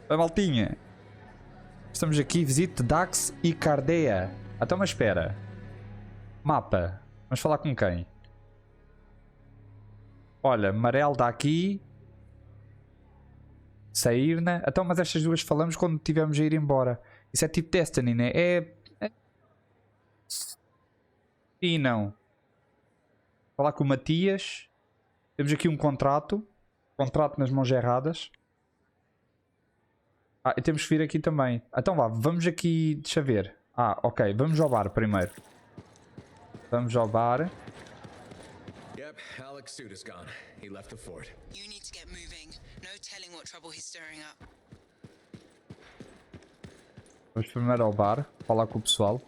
Oi, maltinha. Estamos aqui, visite Dax e Cardea. Até uma espera. Mapa. Vamos falar com quem? Olha, Marel dá aqui. Sair, né? Então, mas estas duas falamos quando tivemos a ir embora. Isso é tipo Destiny, né? E não. Falar com o Matias. Temos aqui um contrato. Contrato nas mãos erradas. Ah, e temos que vir aqui também. Então vá, vamos aqui. Deixa ver. Ah, ok. Vamos ao bar primeiro. Vamos ao bar. Yep, Alec's suit is gone. He left the fort. You need to get moving. No telling what trouble he's stirring up. Vamos primeiro ao bar. Falar com o pessoal.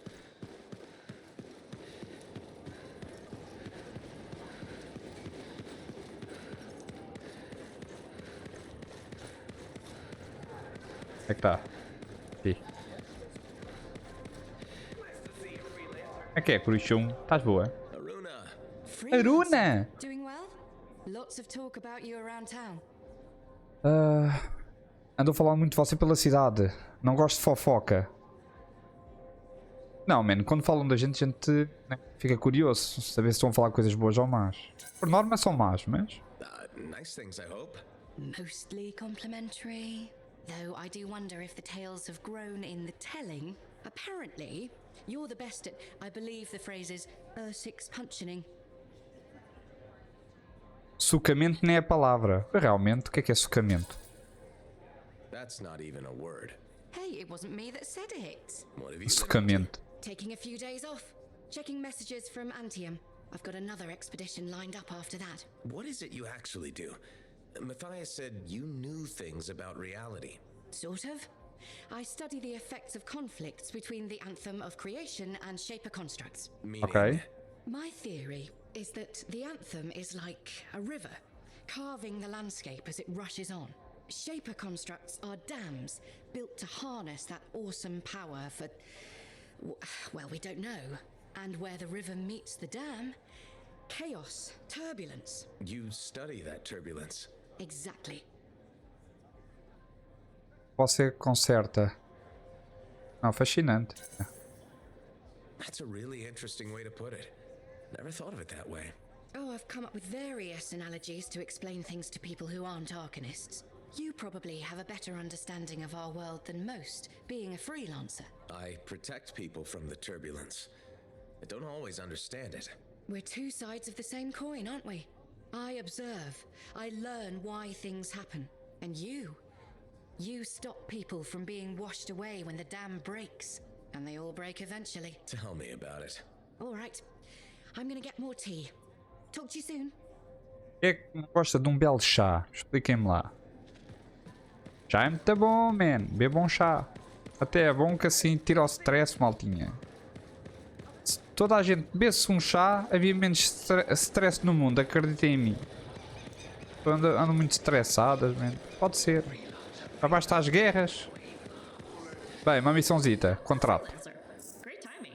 Como é que tá? Aqui. Como é que é, Cruxum? Estás boa? Aruna! Doing well? Lots of talk about you around town. Andou a falar muito de você pela cidade. Não gosto de fofoca. Não, man, quando falam da gente, né, fica curioso saber se estão a falar coisas boas ou más. Por norma são más, mas... Nice things, I hope. Mostly complimentary. Though I do wonder if the tales have grown in the telling. Apparently, you're the best at, I believe the phrase is, six punching. Sucamento nem é a palavra. Realmente, o que é sucamento? That's not even a word. Hey, it wasn't me that said it. What have you been Sucamento. Taking a few days off. Checking messages from Anthem. I've got another expedition lined up after that. What is it you actually do? Matthias said you knew things about reality. Sort of. I study the effects of conflicts between the Anthem of creation and Shaper constructs. Meaning, Okay. My theory is that the Anthem is like a river, carving the landscape as it rushes on. Shaper constructs are dams built to harness that awesome power for... well, we don't know. And where the river meets the dam, chaos, turbulence. You study that turbulence. Exactly. Você conserta. Não, fascinante. That's a really interesting way to put it. Never thought of it that way. Oh, I've come up with various analogies to explain things to people who aren't arcanists. You probably have a better understanding of our world than most, being a freelancer. I protect people from the turbulence. I don't always understand it. We're two sides of the same coin, aren't we? I observe. I learn why things happen. And you stop people from being washed away when the dam breaks. And they all break eventually. Tell me about it. All right. I'm gonna get more tea. Talk to you soon. Quem é que não gosta de um belo chá? Expliquem-me lá. Chá é muito bom, man. Bebam um chá. Até é bom que assim tira o stress, maltinha. Se toda a gente bebesse um chá, havia menos stress no mundo, acreditem em mim. Andam muito estressadas, man. Pode ser. Abaixo as guerras. Bem, uma missãozita. Contrato. Great timing.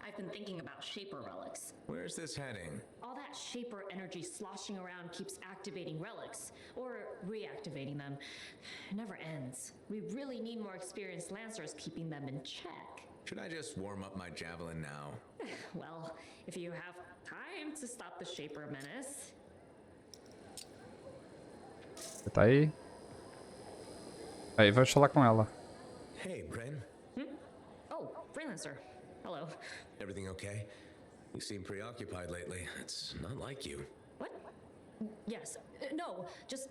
I've been thinking about Shaper relics. Where's this heading? All that Shaper energy sloshing around keeps activating relics, or reactivating them. It never ends. We really need more experienced Lancers keeping them in check. Should I just warm up my javelin now? Well, if you have time to stop the Shaper menace. Você tá aí? Aí, vamos falar com ela. Hey, Bren. Oh, Freelancer. Hello. Everything okay? You seem preoccupied lately. It's not like you. What? Yes. No, just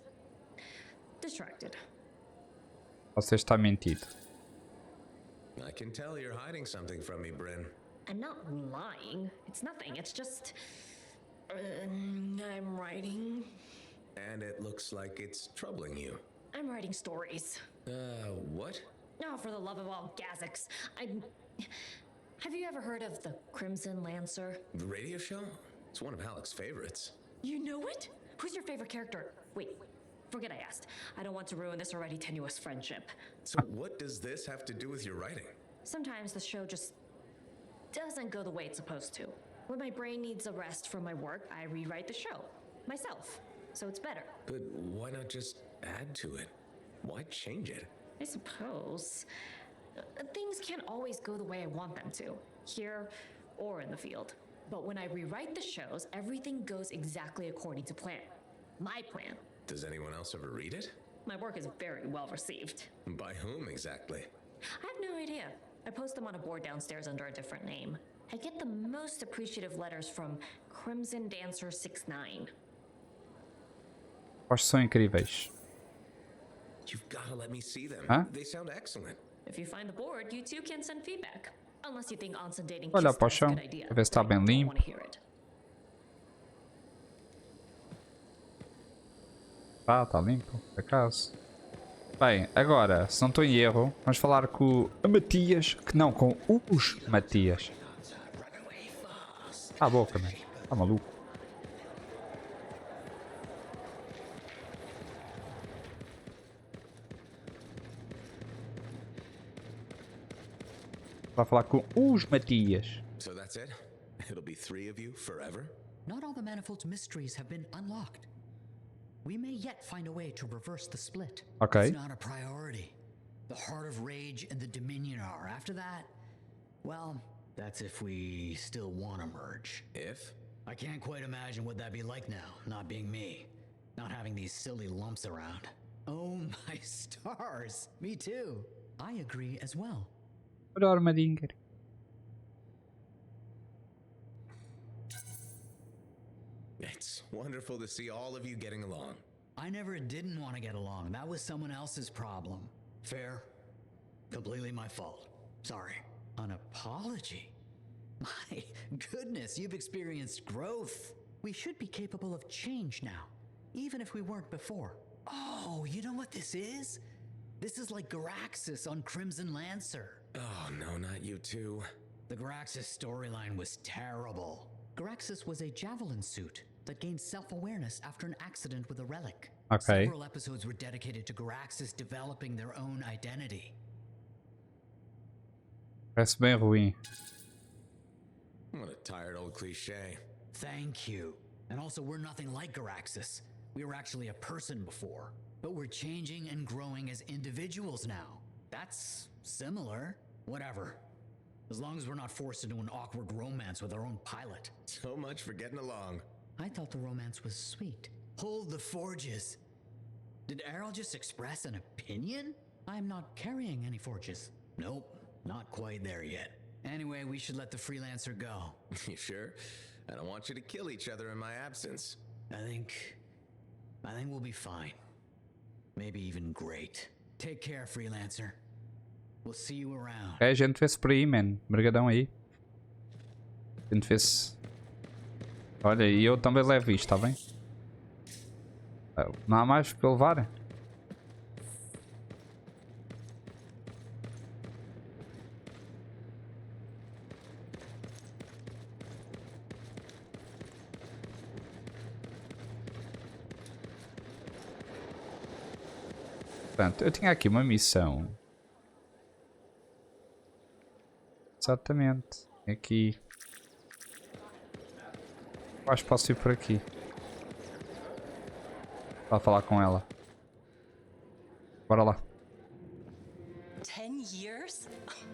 distracted. Você está mentindo. I can tell you're hiding something from me, Bren. I'm not lying. It's nothing. It's just... I'm writing... And it looks like it's troubling you. I'm writing stories. What? Oh, for the love of all Gazics. Have you ever heard of the Crimson Lancer? The radio show? It's one of Alec's favorites. You know it? Who's your favorite character? Wait, forget I asked. I don't want to ruin this already tenuous friendship. So what does this have to do with your writing? Sometimes the show just doesn't go the way it's supposed to. When my brain needs a rest from my work, I rewrite the show. Myself. So it's better. But why not just add to it? Why change it? I suppose. Things can't always go the way I want them to, here or in the field. But when I rewrite the shows, everything goes exactly according to plan. My plan. Does anyone else ever read it? My work is very well received. By whom exactly? I have no idea. I post them on a board downstairs under a different name. I get the most appreciative letters from Crimson Dancer 69. Acho que são incríveis. You've got to let me see them. Huh? They sound excellent. If you find the board, you too can send feedback. Unless you think onsen dating Olha kiss para o is a chão, good idea. a ver se está I bem don't limpo. wanna hear it. Tá limpo, por acaso. Bem, agora, se não estou em erro, vamos falar com o Matias, que não, com os Matias. Ah, boca, man. Tá maluco. Vai falar com os Matias. So that's it? It'll be 3 of you forever? Not all the manifold's mysteries have been unlocked. We may yet find a way to reverse the split. Ok. It's not a priority. The Heart of Rage and the Dominion are. After that, well, that's if we still want to merge. If? I can't quite imagine what that'd be like now, not being me. Not having these silly lumps around. Oh my stars. Me too. I agree as well. Olha a armadinha. It's wonderful to see all of you getting along. I never didn't want to get along. That was someone else's problem. Fair. Completely my fault. Sorry. An apology? My goodness, you've experienced growth. We should be capable of change now, even if we weren't before. Oh, you know what this is? This is like Garaxus on Crimson Lancer. Oh, no, not you two. The Garaxus storyline was terrible. Garaxus was a javelin suit that gained self-awareness after an accident with a relic. Okay. Several episodes were dedicated to Garaxus developing their own identity. Parece bem ruim. What a tired old cliche. Thank you. And also, we're nothing like Garaxus. We were actually a person before. But we're changing and growing as individuals now. That's similar. Whatever. As long as we're not forced into an awkward romance with our own pilot. So much for getting along. I thought the romance was sweet. Hold the forges. Did Errol just express an opinion? I'm not carrying any forges. Nope, not quite there yet. Anyway, we should let the Freelancer go. You sure? I don't want you to kill each other in my absence. I think we'll be fine. Maybe even great. Take care, Freelancer. We'll see you around. É, a gente vê-se por aí, man. Obrigadão aí. A gente vê-se. Olha, e eu também levo isto, tá bem? Não há mais para levar? Portanto, eu tinha aqui uma missão. Exatamente. Aqui. Eu acho que posso ir por aqui. Para falar com ela. Bora lá. 10 years?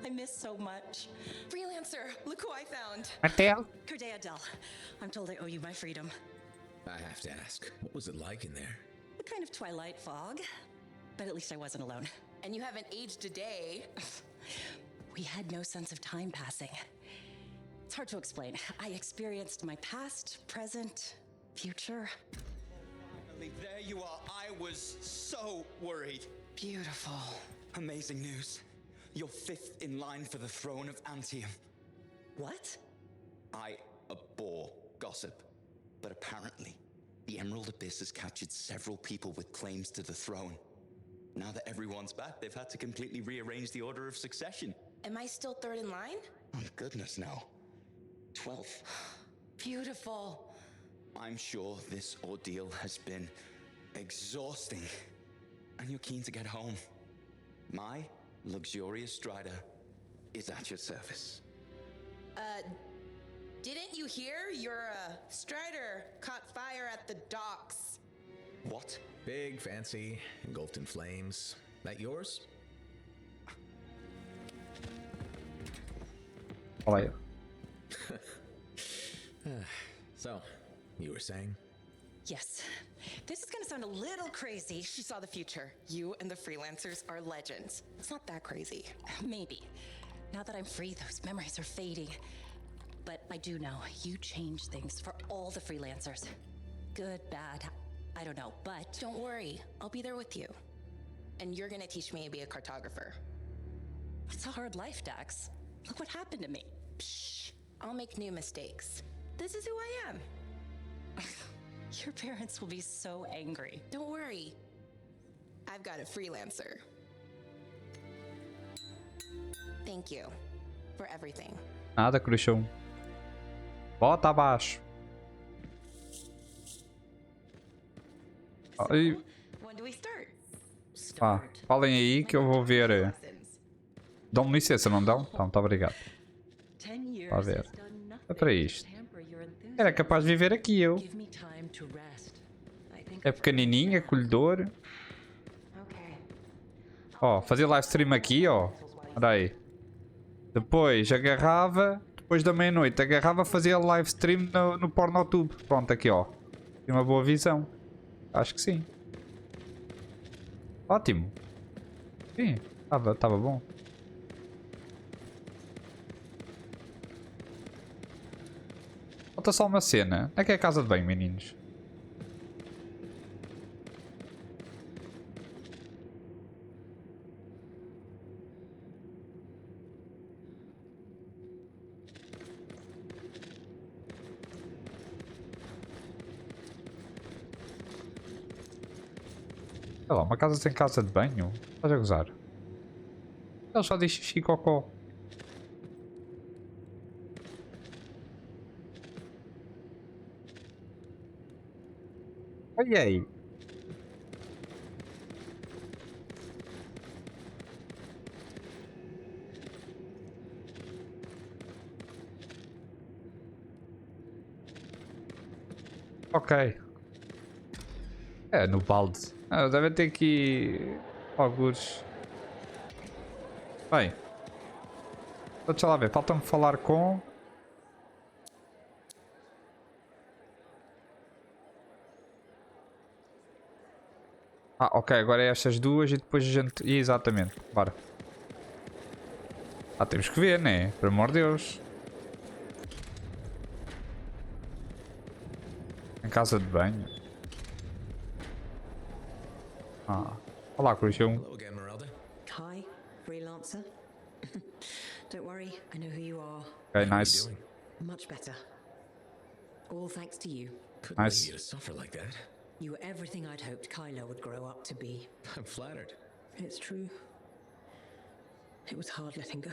I miss so much. Freelancer, look who I found. Até. Corday Adele, I'm told I owe you my freedom. I have to ask, what was it like in there? A kind of twilight fog, but at least I wasn't alone. And you haven't aged a day. We had no sense of time passing. It's hard to explain. I experienced my past, present, future. There you are. I was so worried. Beautiful. Amazing news. You're 5th in line for the throne of Anthem. What? I abhor gossip. But apparently, the Emerald Abyss has captured several people with claims to the throne. Now that everyone's back, they've had to completely rearrange the order of succession. Am I still 3rd in line? Oh, goodness, no. 12th. Beautiful. I'm sure this ordeal has been exhausting. And you're keen to get home. My luxurious strider is at your service. Didn't you hear? Your, strider caught fire at the docks. What? Big, fancy, engulfed in flames. That yours? Olha aí. So, you were saying? Yes. This is gonna sound a little crazy. She saw the future. You and the Freelancers are legends. It's not that crazy. Maybe. Now that I'm free, those memories are fading. But I do know you changed things for all the Freelancers. Good, bad, I don't know, but Don't worry, I'll be there with you. And you're gonna teach me to be a cartographer. it's a hard life, Dax. Look what happened to me. Shh, I'll make new mistakes. This is who I am. Your parents will be so angry. Don't worry. I've got a Freelancer. Thank you for everything. Nada, Cruxão. Bota abaixo. Aí, When do we start? falem aí que eu vou ver. Lessons. Dão-me licença, não dão? Então, muito obrigado. 10 years A ver. has done nothing É para isto. to hamper your enthusiasm. Era capaz de viver aqui eu. Give me time to rest. I think É pequenininho, acolhedor. Ó, fazia live stream aqui, ó. Olha aí. Depois agarrava, depois da meia-noite, agarrava, fazia live stream no Pornotube. Pronto, aqui, ó. Tem uma boa visão. Acho que sim. Ótimo. Sim, estava bom. Falta só uma cena. Onde é que é a casa de banho, meninos? Sei lá, uma casa sem casa de banho? Estás a gozar? Ele só diz xixi e cocó. Olha aí. Ok. É, no balde. Ah, deve ter aqui alguns. Bem. Deixa lá ver. Falta-me falar com. Ah, ok. Agora é estas duas e depois a gente. Exatamente. Bora. Ah, temos que ver, né? Pelo amor de Deus. Em casa de banho. Ah. Olá, Cruxão. Hello again, Merelda. Hi, Freelancer. Don't worry, I know who you are. Ok, How are nice. you doing? Much better. All thanks to you. Couldn't Nice. leave you to suffer like that. You were everything I'd hoped Kylo would grow up to be. I'm flattered. It's true. It was hard letting go.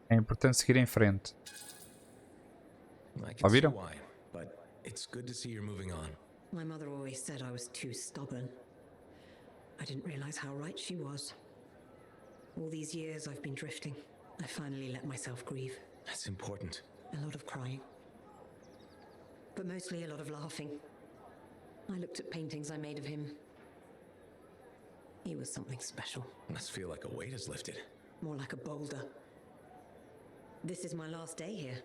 É importante seguir em frente. I can see Ouviram? why, but it's good to see you're moving on. My mother always said I was too stubborn. I didn't realize how right she was. All these years I've been drifting. I finally let myself grieve. That's important. A lot of crying. But mostly a lot of laughing. I looked at paintings I made of him. He was something special. Must feel like a weight is lifted. More like a boulder. This is my last day here.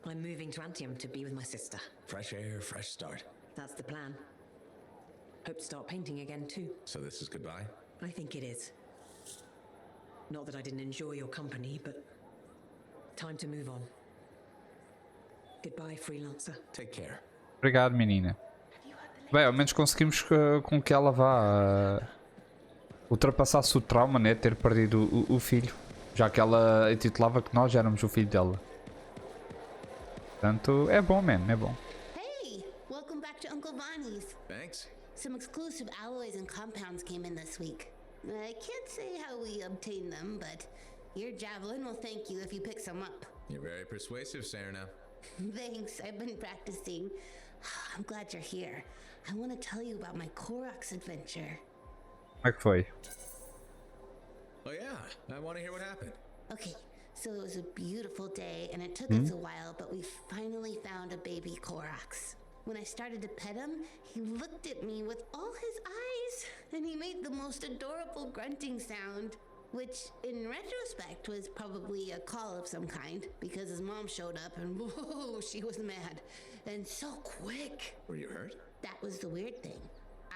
I'm moving to Anthem to be with my sister. Fresh air, fresh start. That's the plan. Hope to start painting again too. So this is goodbye? I think it is. Not that I didn't enjoy your company, but time to move on. Goodbye, Freelancer. Take care. Obrigado, menina. Bem, ao menos conseguimos com que ela vá ultrapassasse o trauma, né? Ter perdido o filho. Já que ela intitulava que nós éramos o filho dela. Portanto, é bom, man, é bom. Hey, welcome back to Uncle Bonnie's. Thanks. Some exclusive alloys and compounds came in this week. I can't say how we obtained them, but your javelin will thank you if you pick some up. You're very persuasive, Serena. Thanks, I've been practicing. I'm glad you're here. I want to tell you about my Koroks adventure. Como é que foi? Oh yeah, I want to hear what happened. Okay, so it was a beautiful day, and it took us a while, but we finally found a baby Koroks. When I started to pet him, he looked at me with all his eyes, and he made made the most adorable grunting sound, which in retrospect was probably a call of some kind because his mom showed up and whoa, she was mad. And so quick. Were you hurt? That was the weird thing.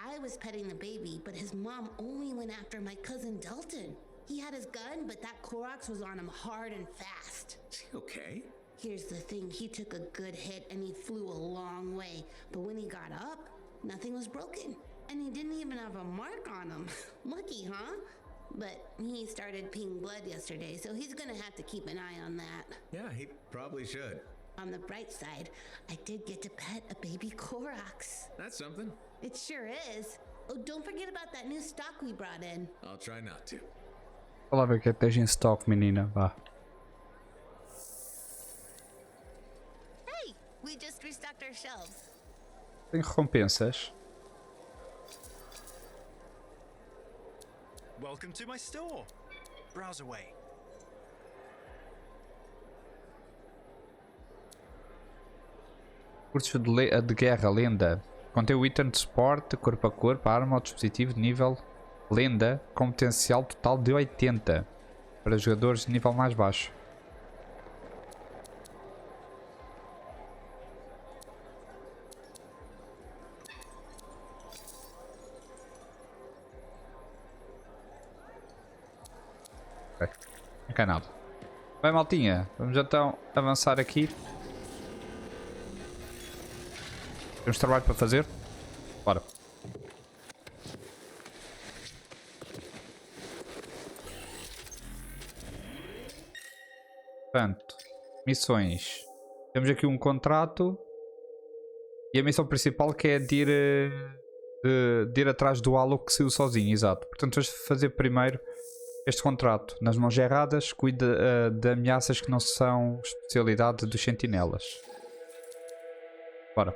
I was petting the baby, but his mom only went after my cousin Dalton. He had his gun, but that Koroks was on him hard and fast. Okay. Here's the thing, he took a good hit and he flew a long way, but when he got up, nothing was broken. And he didn't even have a mark on him. Lucky, huh? But he started peeing blood yesterday, so he's gonna have to keep an eye on that. Yeah, he probably should. On the bright side, I did get to pet a baby Koroks. That's something. It sure is. Oh, don't forget about that new stock we brought in. I'll try not to. Vou lá ver o que é que tens em stock, menina. Vá. Hey, we just restocked our shelves. Tem recompensas. Welcome to my store. Browse away. Curso de guerra, lenda. Contém o item de suporte, corpo a corpo, arma ou dispositivo de nível lenda, com potencial total de 80. Para jogadores de nível mais baixo. Ok, não cai nada. Bem, maltinha, vamos então avançar aqui. Temos trabalho para fazer? Bora. Portanto, missões. Temos aqui um contrato. E a missão principal que é de ir atrás do halo que saiu sozinho, exato. Portanto, vamos fazer primeiro este contrato. Nas mãos erradas, cuida de ameaças que não são especialidade dos sentinelas. Bora.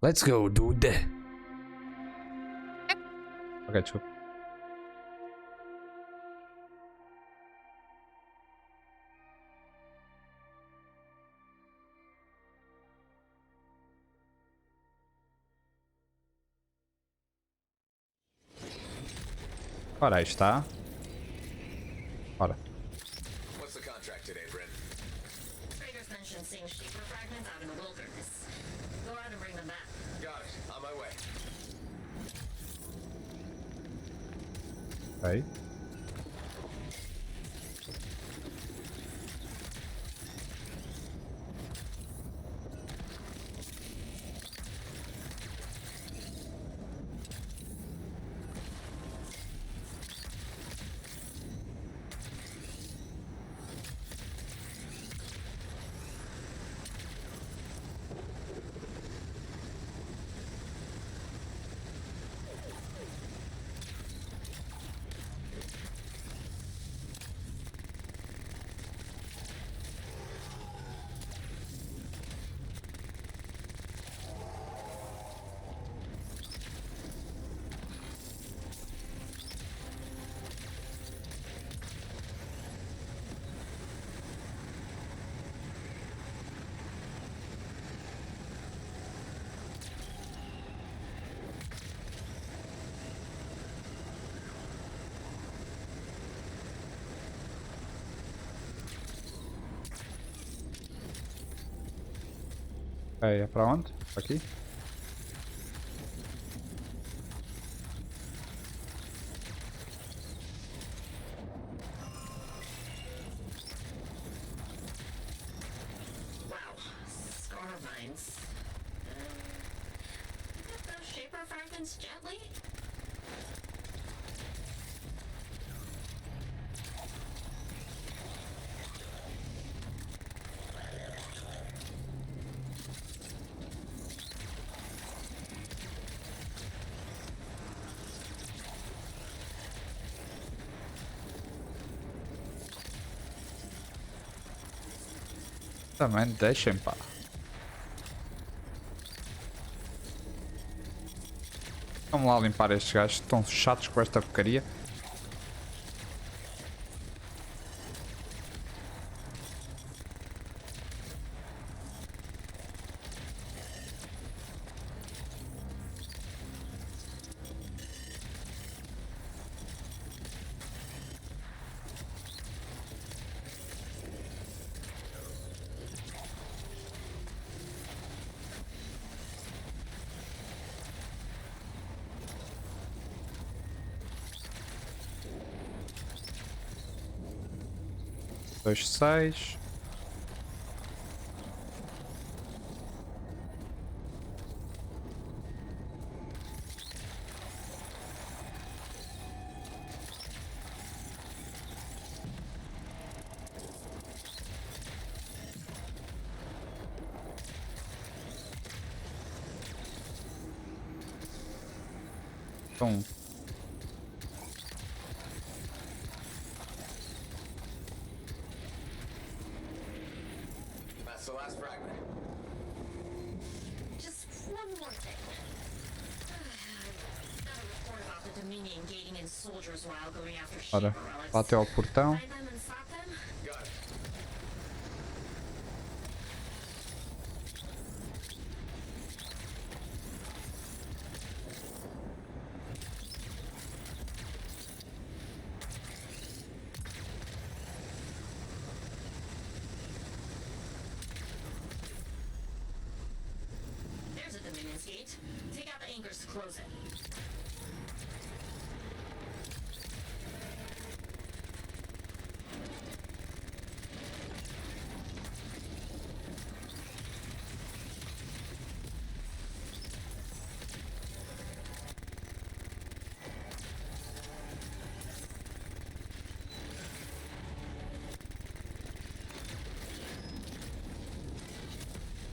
Let's go, dude. Ok, desculpa. Ora, aí está. Ora. What's the contract today, Brent? Traders mentioned seeing shaper fragments out in the wilderness. Go out and bring them back. Got it. On my way. Ok. É pra onde? Aqui? Wow, scar mines. Get those shaper fragments gently. Também deixem, pá. Vamos lá limpar estes gajos, estão chatos com esta porcaria. 2, 6. Então, That's the last fragment. Just one more thing. Got a report about the Dominion gating in soldiers while going after ora, Shaper relics. lá até ao portão. Find them and stop them? Got it. There's a Dominion's gate. Take out the anchors to close it.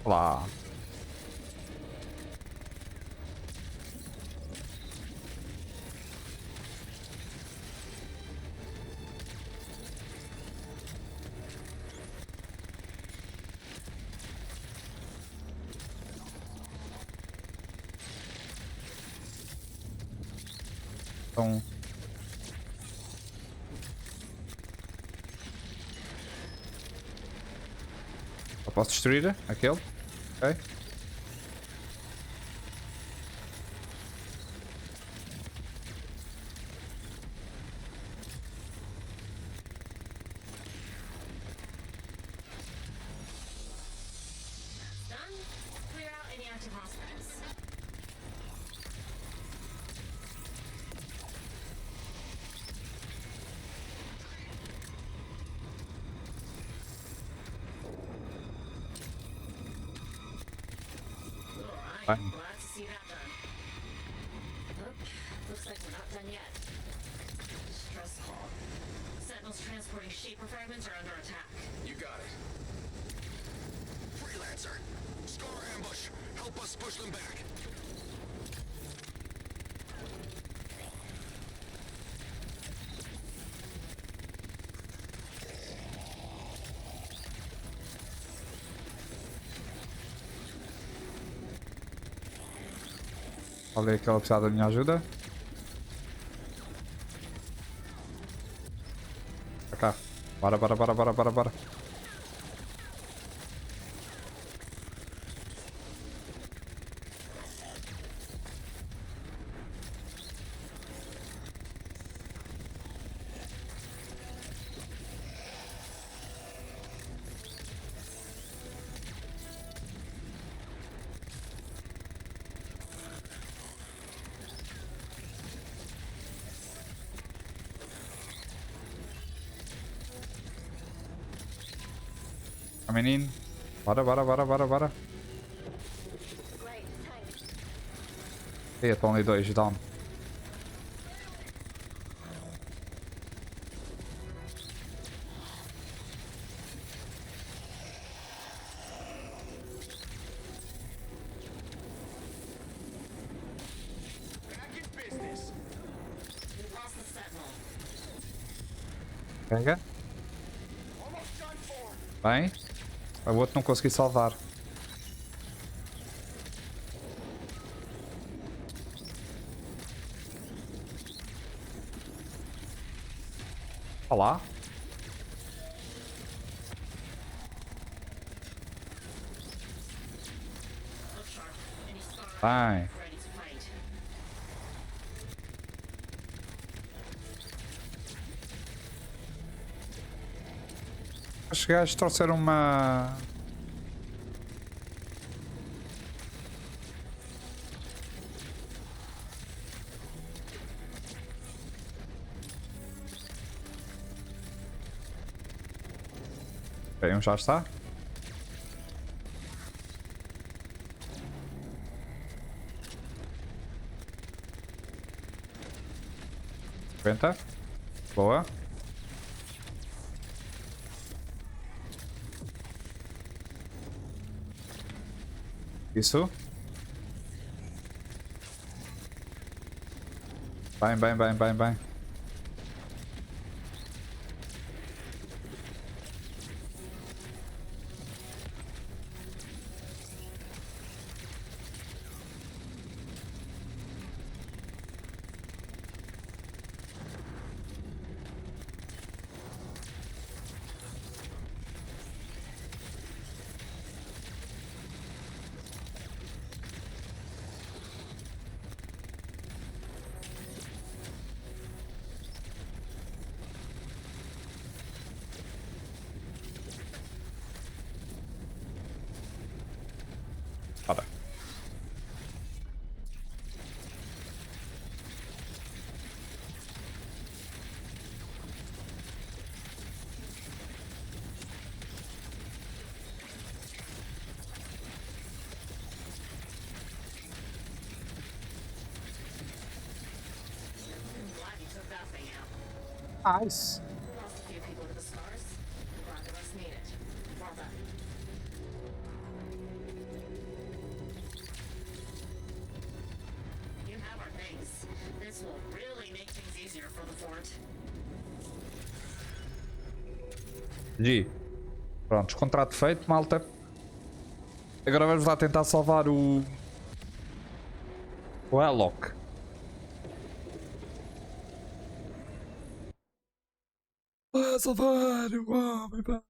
Lá. Então, eu posso destruir aquele? Ok. Done? Clear out any active hospitals. Vai. Glad to see that done. Oh, looks like we're not done yet. Stress call. Sentinels transporting Shaper fragments are under attack. You got it. Freelancer, scar ambush. Help us push them back. Falei que ela precisava da minha ajuda. Pra cá. Bora, bora, bora, bora, bora, bora. Menino. Bora, bora, bora, bora, bora. Eita, estão ali dois, down. Back in business. We lost the Sentinel. Pega. Almost done for. Bem. O outro não consegui salvar. Olá. Look sharp. Any scar Bem. ready to fight. Os gajos trouxeram uma... Ok, um já está. Boa. Isso. Bem. Ora. Nice. Lost a few people to the stars. A lot of us made it. Well done. You have our thanks. This will really make things easier for the fort. G. Prontos, contrato feito, malta. Agora vamos lá tentar salvar o Alok. Salvar o homem, pá.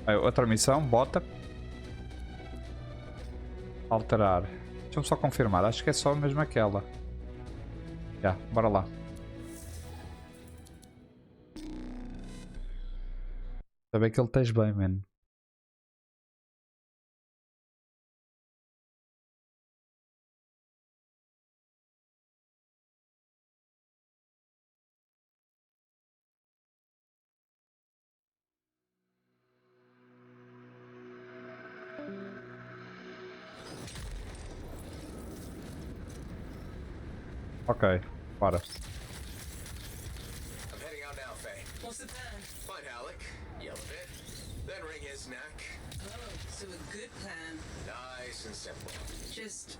Aí, outra missão, bota. Alterar. Deixa-me só confirmar, acho que é só mesmo aquela. Já, bora lá. Saber que ele esteja bem, mano. Ok, bora. I'm heading out now, Faye. What's the plan? Find Alec, yell a bit, then wring his neck. Oh, so a good plan. Nice and simple. Just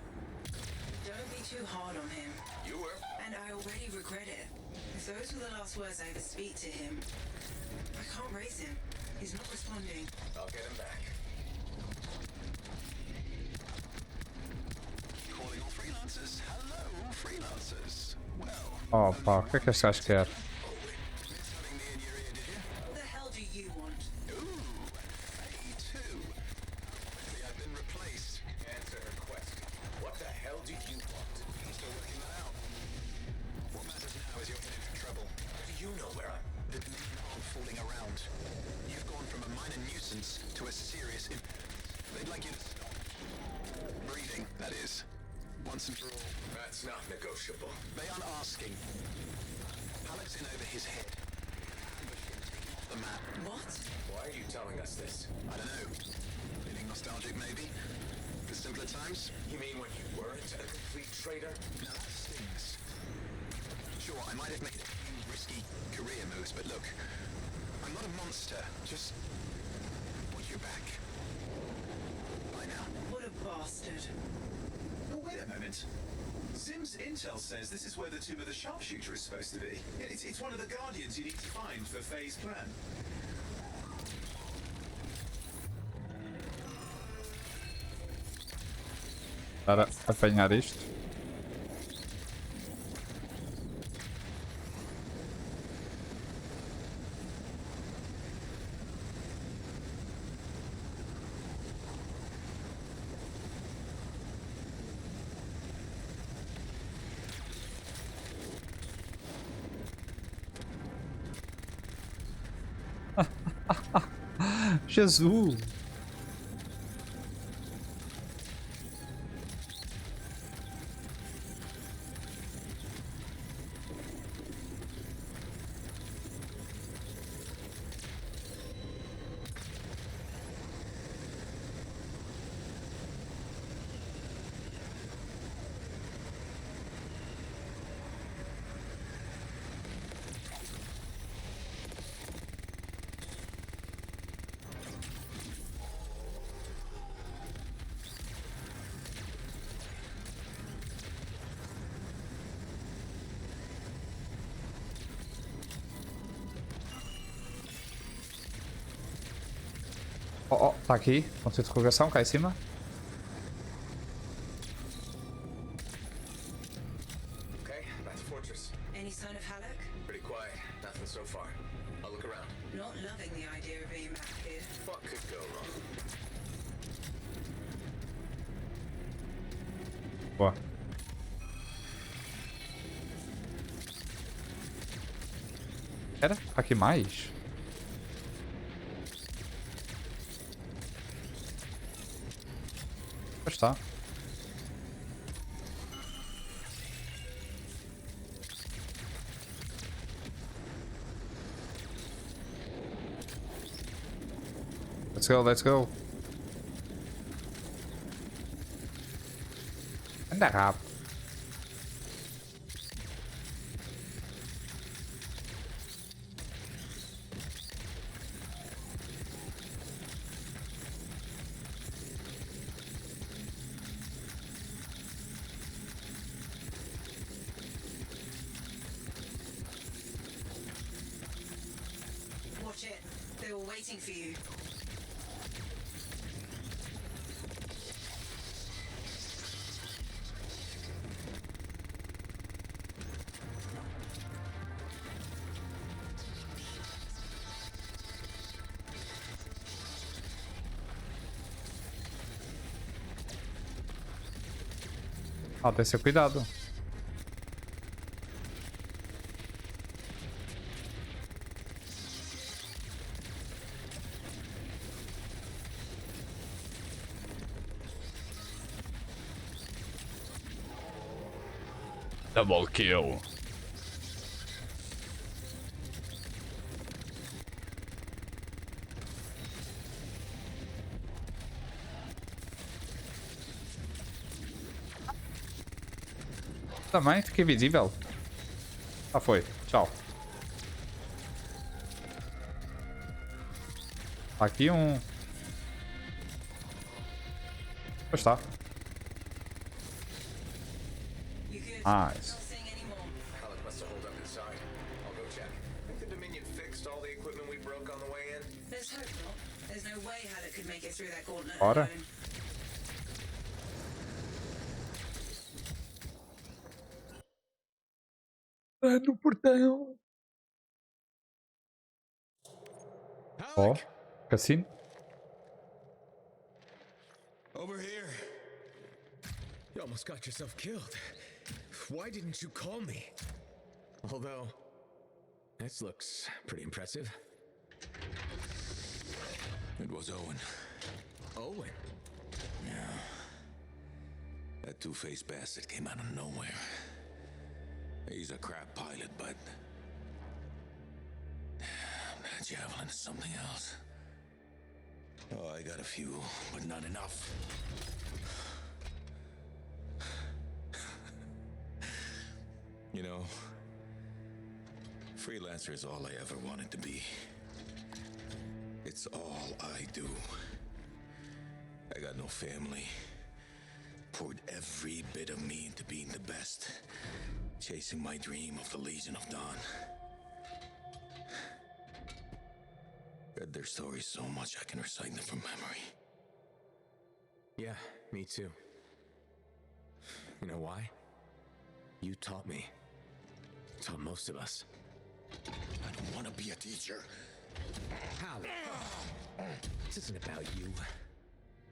don't be too hard on him. You were. And I already regret it. If those were the last words I ever speak to him, I can't raise him. He's not responding. I'll get him back. Calling all freelancers. Hello, freelancers. Well, Oh pá, o que é que este gajo quer? having me in your ear, did you? What the hell do you want? Ooh, hey, too. Maybe I've been replaced. Answer her question. What the hell do you want? I'm still working that out. What matters now is you're in for trouble. How do you know where I'm? The not fooling around. You've gone from a minor nuisance to a serious They'd like you to stop. Breathing, that is. Once and for all. That's not negotiable. They aren't asking. Alex in over his head. Ambush him, take him off the map. What? Why are you telling us this? I don't know. Feeling nostalgic, maybe? For simpler times? You mean when you weren't a complete traitor? Now that stings. Sure, I might have made a few risky career moves, but look, I'm not a monster. Just watch your back. Bye now. What a bastard. Oh, wait a moment. Sim's intel says this is where the tomb of the sharpshooter is supposed to be. It's one of the guardians you need to find for Faye's plan. Para apanhar isto. Jesus! Ó, tá aqui. Ponto de interrogação, cá em cima. Okay, back to fortress. Any sign of Halleck? Pretty quiet. Nothing so far. I'll look around. Not loving the idea of being back here. What could go wrong? Boa. Era? Aqui mais? Pois está. Let's go, let's go. Anda rápido. Watch it. They were waiting for you. Ah, tem que ter cuidado. Double kill. Também fica invisível. Ah, foi. Tchau. Aqui um. Pois está. Nice. Halleck must have holed up inside. I'll go check. Think the Dominion fixed all the equipment we broke on the way in? Let's hope not. There's no way Halleck could make it through that gauntlet Ora. alone. No portão. Ó, cassino. Over here. You almost got yourself killed. Why didn't you call me? Although, this looks pretty impressive. It was Owen. Owen? Yeah. That two-faced bastard came out of nowhere. He's a crap pilot, but that javelin is something else. Oh, I got a few, but not enough. You know, Freelancer is all I ever wanted to be. It's all I do. I got no family. Poured every bit of me into being the best. Chasing my dream of the Legion of Dawn. Read their stories so much I can recite them from memory. Yeah, me too. You know why? You taught me. Taught most of us. I don't want to be a teacher. Halleck. This isn't about you.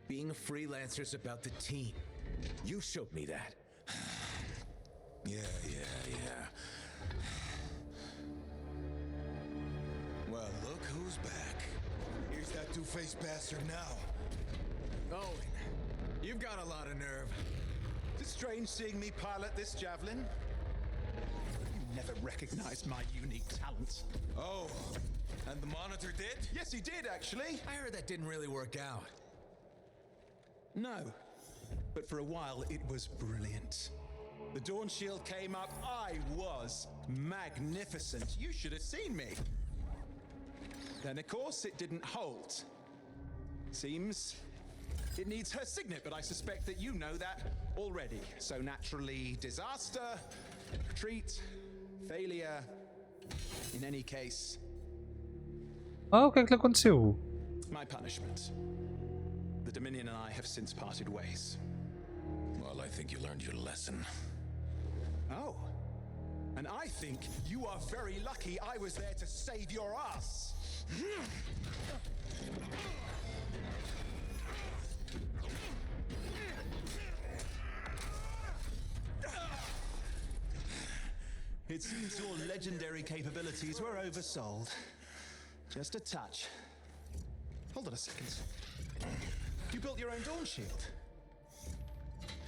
Being a freelancer is about the team. You showed me that. Yeah. Well, look who who's back? Here's that two-faced bastard now. Owen, you've got a lot of nerve. It's strange seeing me pilot this javelin. You never recognized my unique talents. Oh, and the monitor did? Yes, he did, actually. I heard that didn't really work out. No, but for a while it was brilliant. The Dawn Shield came up, I was magnificent. You should have seen me. Then, of course, it didn't hold. Seems it needs her signet, but I suspect that you know that already. So naturally, disaster, retreat, failure. In any case, Ah, o que é que lhe aconteceu? my punishment. The Dominion and I have since parted ways. Well, I think you learned your lesson. Oh. And I think you are very lucky I was there to save your ass. It seems your legendary capabilities were oversold. Just a touch. Hold on a second. You built your own Dawn Shield.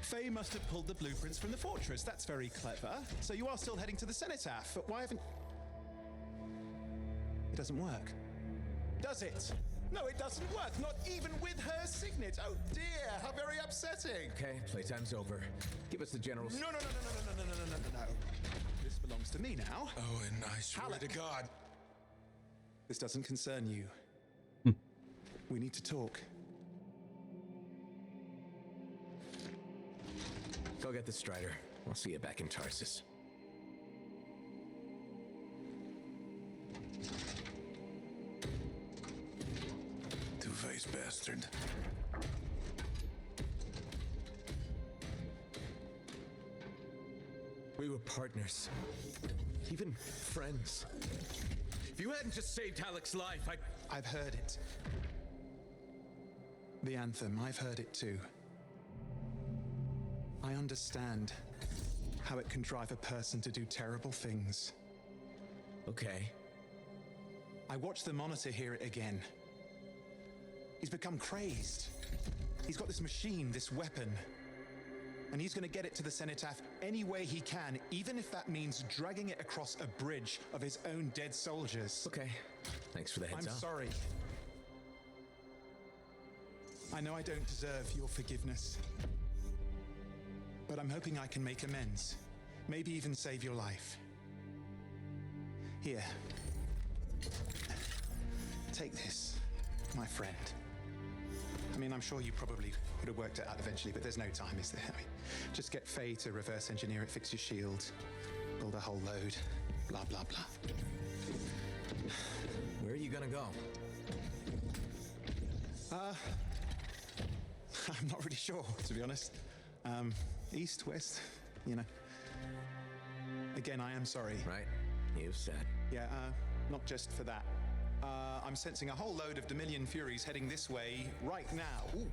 Faye must have pulled the blueprints from the fortress. That's very clever. So you are still heading to the cenotaph, but why haven't... It doesn't work. Does it? No, it doesn't work. Not even with her signet. Oh dear, how very upsetting. Okay, playtime's over. Give us the general's... No. This belongs to me now. Oh, and I swear to God. This doesn't concern you. We need to talk. Go get the Strider. I'll see you back in Tarsus. Two-faced bastard. We were partners. Even friends. If you hadn't just saved Halleck's life, I've heard it. The Anthem, I've heard it too. I understand how it can drive a person to do terrible things. Okay. I watched the monitor hear it again. He's become crazed. He's got this machine, this weapon. And he's gonna get it to the cenotaph any way he can, even if that means dragging it across a bridge of his own dead soldiers. Okay. Thanks for the heads up. I'm sorry. I know I don't deserve your forgiveness. But I'm hoping I can make amends. Maybe even save your life. Here. Take this, my friend. I mean, I'm sure you probably would have worked it out eventually, but there's no time, is there? I mean, just get Faye to reverse engineer it, fix your shield, build a whole load, blah, blah, blah. Where are you gonna go? I'm not really sure, to be honest. East, west, you know. Again, I am sorry. Right. You've said. Yeah, not just for that. I'm sensing a whole load of Dominion Furies heading this way right now. Ooh,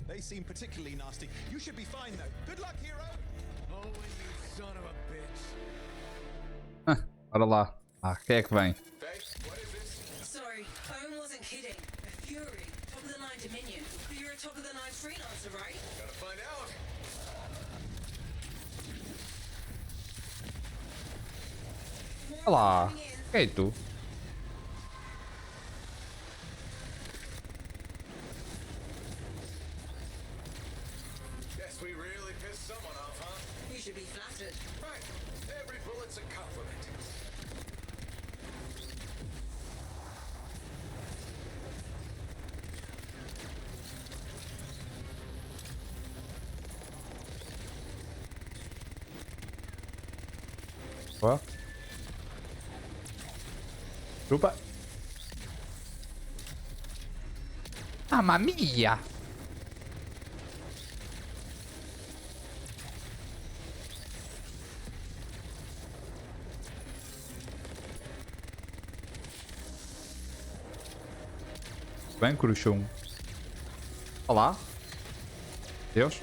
they seem particularly nasty. You should be fine, though. Good luck, hero! Oh, you son of a bitch. Bora lá. Ah, quem é que vem? Sorry, Owen wasn't kidding. A Fury, top of the line Dominion. But you're a top of the line Freelancer, right? Gotta find out. Olá. AKITO. Guess we really pissed someone off, huh? You should be flattered. Right. Every bullet's a compliment. Ó. Chupa. Mamma mia! Bem, coruchão. Olá. Deus.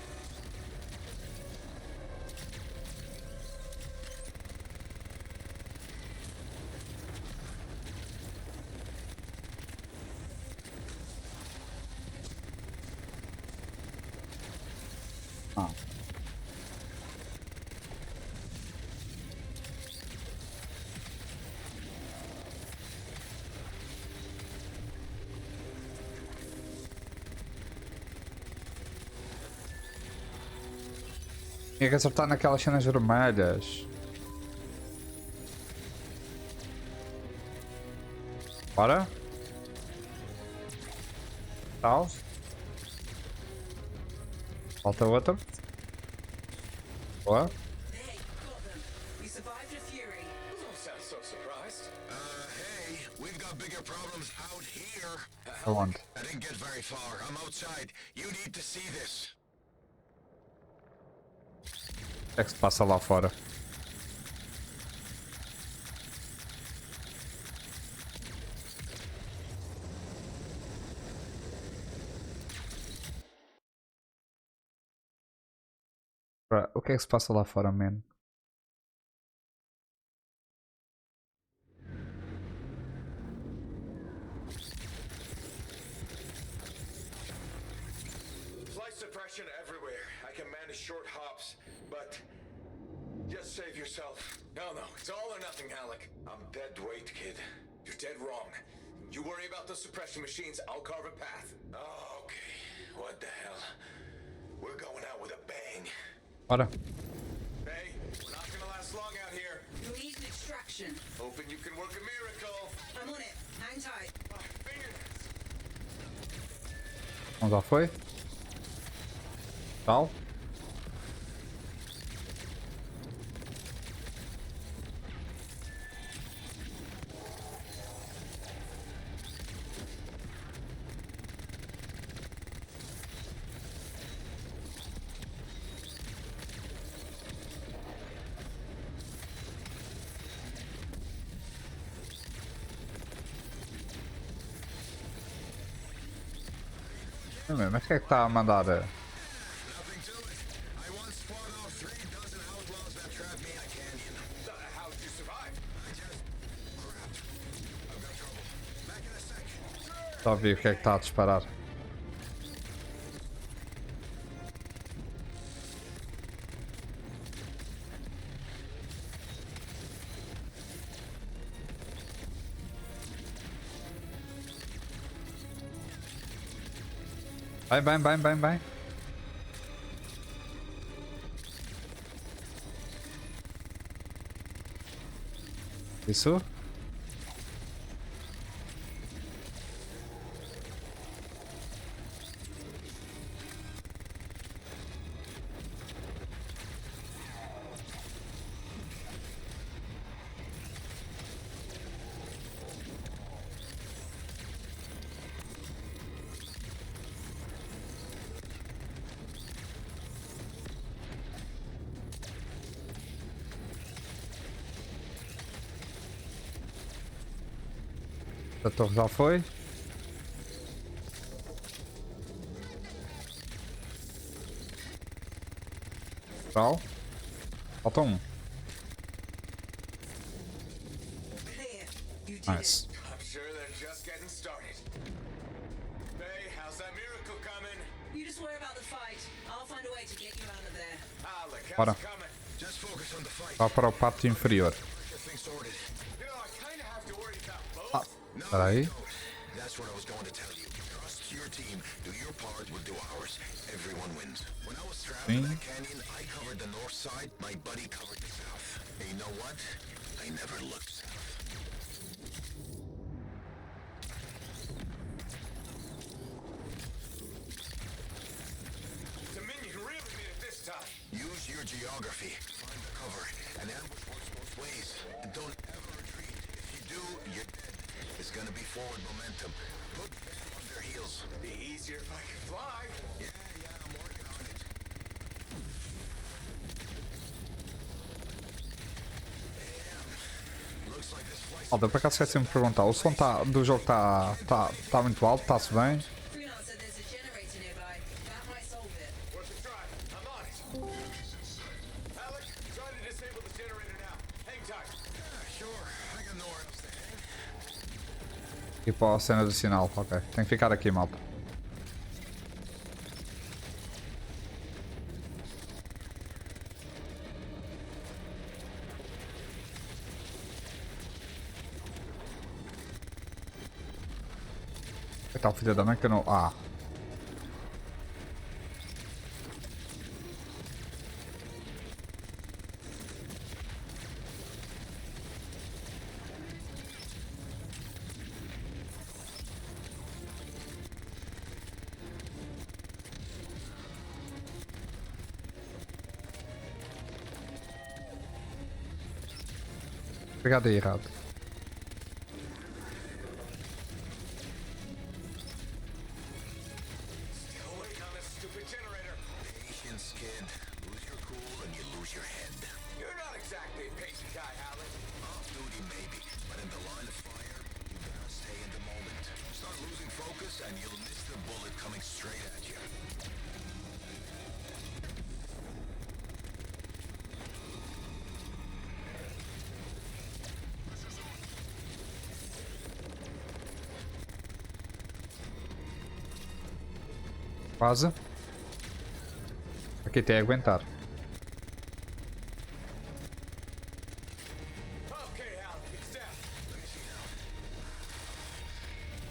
Ah. Tinha que acertar naquelas cenas vermelhas. Bora. Tal. Falta outro. Boa. Hey, we've got bigger problems out here. Aonde? I didn't get very far. I'm outside. You need to see this. O que é que se passa lá fora? O que é que se passa lá fora, man? Flight suppression everywhere. I can manage short hops, but just save yourself. No, it's all or nothing, Alec. I'm dead weight, kid. You're dead wrong. You worry about those suppression machines, I'll carve a path. Oh, okay. What the hell? We're going out with a bang. Bora. Hey, we're not gonna last long out here. You'll need an extraction. Hoping you can work a miracle. I'm on it. Hang tight. My fingers. Então já foi. Tal. Mas o que é que está a mandar? Nothing to it. I once fought off 3 dozen outlaws that trapped me in a canyon. How'd you survive? I just... crap. I've got trouble. Back in a sec. Só vi o que é que está a disparar. Vai. Isso? A torre já foi. Tal. Falta um. Nice. I'm sure they're just getting started. Hey, how's that miracle coming? You just worry about the fight. I'll find a way to get you out of there. Alec, Bora. how's it coming? Just focus on the fight. Vá para o pátio inferior. Get things sorted. You know, I kind of have to worry about both. Ah, No, espera aí. you don't. That's what I was going to tell you. Trust your team. Do your part, we'll do ours. Everyone wins. When I was trapped in that canyon, I covered the north side, my buddy covered the south. And you know what? I never looked south. Dominion really made it this time. Use your geography. Find the cover. An ambush works both ways. And don't ever retreat. If you do, you're dead. It's gonna be forward momentum. Put them on their heels. Be easier if I could fly. Yeah, I'm working on it. Damn. Looks like this flight's... Ó, por acaso esqueci-me de perguntar. O som do jogo tá muito alto, está-se bem? Freelancer, there's a generator nearby. That might solve it. Worth a try. I'm on it. Alec, try to disable the generator now. Hang tight. Yeah, sure. I got nowhere else to hang. E para a cena do sinal, ok. Tem que ficar aqui, malta. Que tal filha da mãe que eu não... Ah. Pegada errado. Patience, kid. Lose your cool and you lose your head. You're not exactly a patient guy, Howard. Off duty, maybe, but in the line of fire, you gotta stay in the moment. Start losing focus and you'll miss the bullet coming straight at you. Quase. Aqui tem a aguentar. Okay, Howard, it's down. Let me see now.